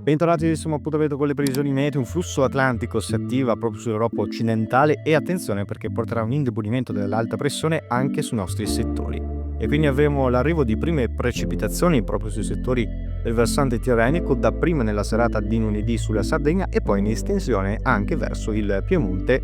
Bentornati al appuntamento con le previsioni meteo. Un flusso atlantico si attiva proprio sull'Europa occidentale e attenzione perché porterà un indebolimento dell'alta pressione anche sui nostri settori. E quindi avremo l'arrivo di prime precipitazioni proprio sui settori del versante tirrenico, dapprima nella serata di lunedì sulla Sardegna e poi in estensione anche verso il Piemonte,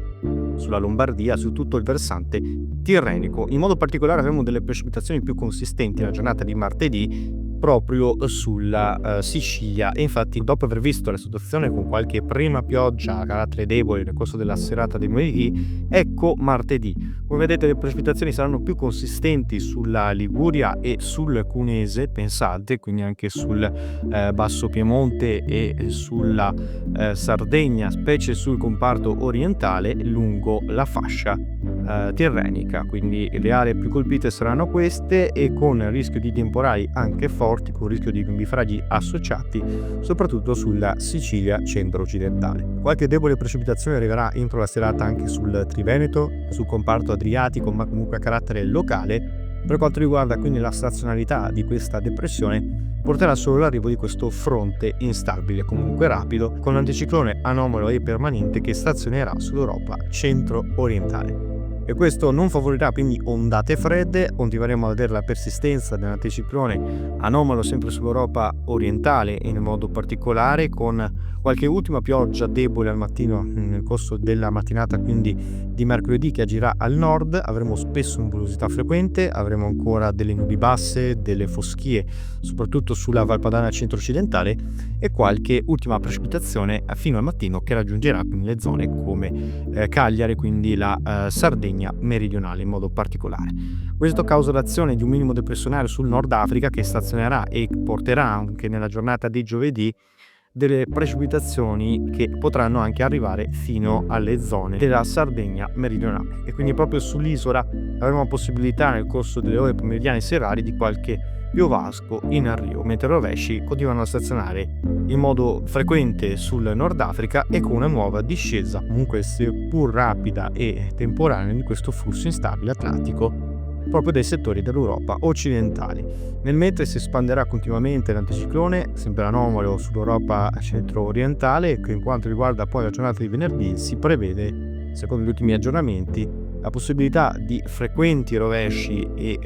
sulla Lombardia, su tutto il versante tirrenico. In modo particolare avremo delle precipitazioni più consistenti nella giornata di martedì proprio sulla Sicilia, e infatti dopo aver visto la situazione con qualche prima pioggia a carattere debole nel corso della serata di lunedì, ecco martedì. Come vedete le precipitazioni saranno più consistenti sulla Liguria e sul Cunese, pensate, quindi anche sul Basso Piemonte e sulla Sardegna, specie sul comparto orientale lungo la fascia tirrenica. Quindi le aree più colpite saranno queste, e con rischio di temporali anche forti, con rischio di nubifragi associati soprattutto sulla Sicilia centro-occidentale. Qualche debole precipitazione arriverà entro la serata anche sul Triveneto, sul comparto adriatico, ma comunque a carattere locale. Per quanto riguarda quindi la stazionalità di questa depressione, porterà solo l'arrivo di questo fronte instabile, comunque rapido, con l'anticiclone anomalo e permanente che stazionerà sull'Europa centro-orientale. E questo non favorirà quindi ondate fredde. Continueremo a vedere la persistenza dell'anticiclone anomalo sempre sull'Europa orientale, in modo particolare con qualche ultima pioggia debole al mattino nel corso della mattinata quindi di mercoledì, che agirà al nord. Avremo spesso nuvolosità frequente, avremo ancora delle nubi basse, delle foschie soprattutto sulla Valpadana centro-occidentale e qualche ultima precipitazione fino al mattino che raggiungerà quindi le zone come Cagliari, quindi la Sardegna meridionale in modo particolare. Questo causa l'azione di un minimo depressionale sul Nord Africa che stazionerà e porterà anche nella giornata di giovedì delle precipitazioni che potranno anche arrivare fino alle zone della Sardegna meridionale, e quindi proprio sull'isola avremo possibilità nel corso delle ore pomeridiane e serali di qualche piovasco in arrivo, mentre i rovesci continuano a stazionare in modo frequente sul Nord Africa e con una nuova discesa, comunque seppur rapida e temporanea, di questo flusso instabile atlantico proprio dai settori dell'Europa occidentale. Nel mentre si espanderà continuamente l'anticiclone, sempre anomalo sull'Europa centro-orientale, che in quanto riguarda poi la giornata di venerdì si prevede, secondo gli ultimi aggiornamenti, la possibilità di frequenti rovesci e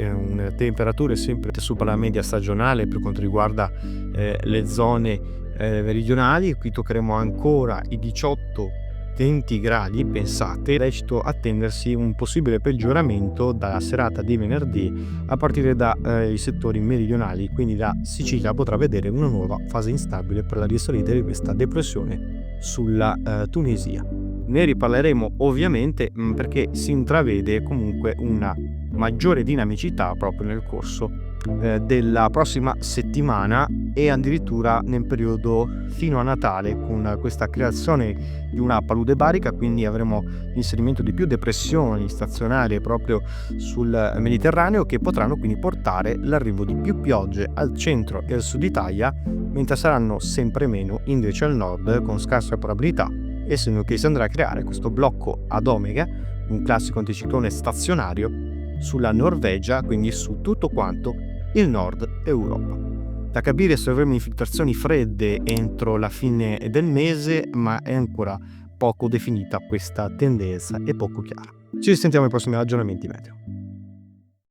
temperature sempre sopra la media stagionale per quanto riguarda le zone meridionali. Qui toccheremo ancora i 18-20 gradi, pensate, lecito attendersi un possibile peggioramento dalla serata di venerdì a partire dai settori meridionali, quindi la Sicilia potrà vedere una nuova fase instabile per la risalita di questa depressione sulla Tunisia. Ne riparleremo ovviamente perché si intravede comunque una maggiore dinamicità proprio nel corso della prossima settimana e addirittura nel periodo fino a Natale, con questa creazione di una palude barica. Quindi avremo l'inserimento di più depressioni stazionarie proprio sul Mediterraneo, che potranno quindi portare l'arrivo di più piogge al centro e al sud Italia, mentre saranno sempre meno invece al nord, con scarsa probabilità, essendo che si andrà a creare questo blocco ad omega, un classico anticiclone stazionario sulla Norvegia, quindi su tutto quanto il nord Europa. Da capire se avremo infiltrazioni fredde entro la fine del mese, ma è ancora poco definita questa tendenza e poco chiara. Ci risentiamo ai prossimi aggiornamenti meteo.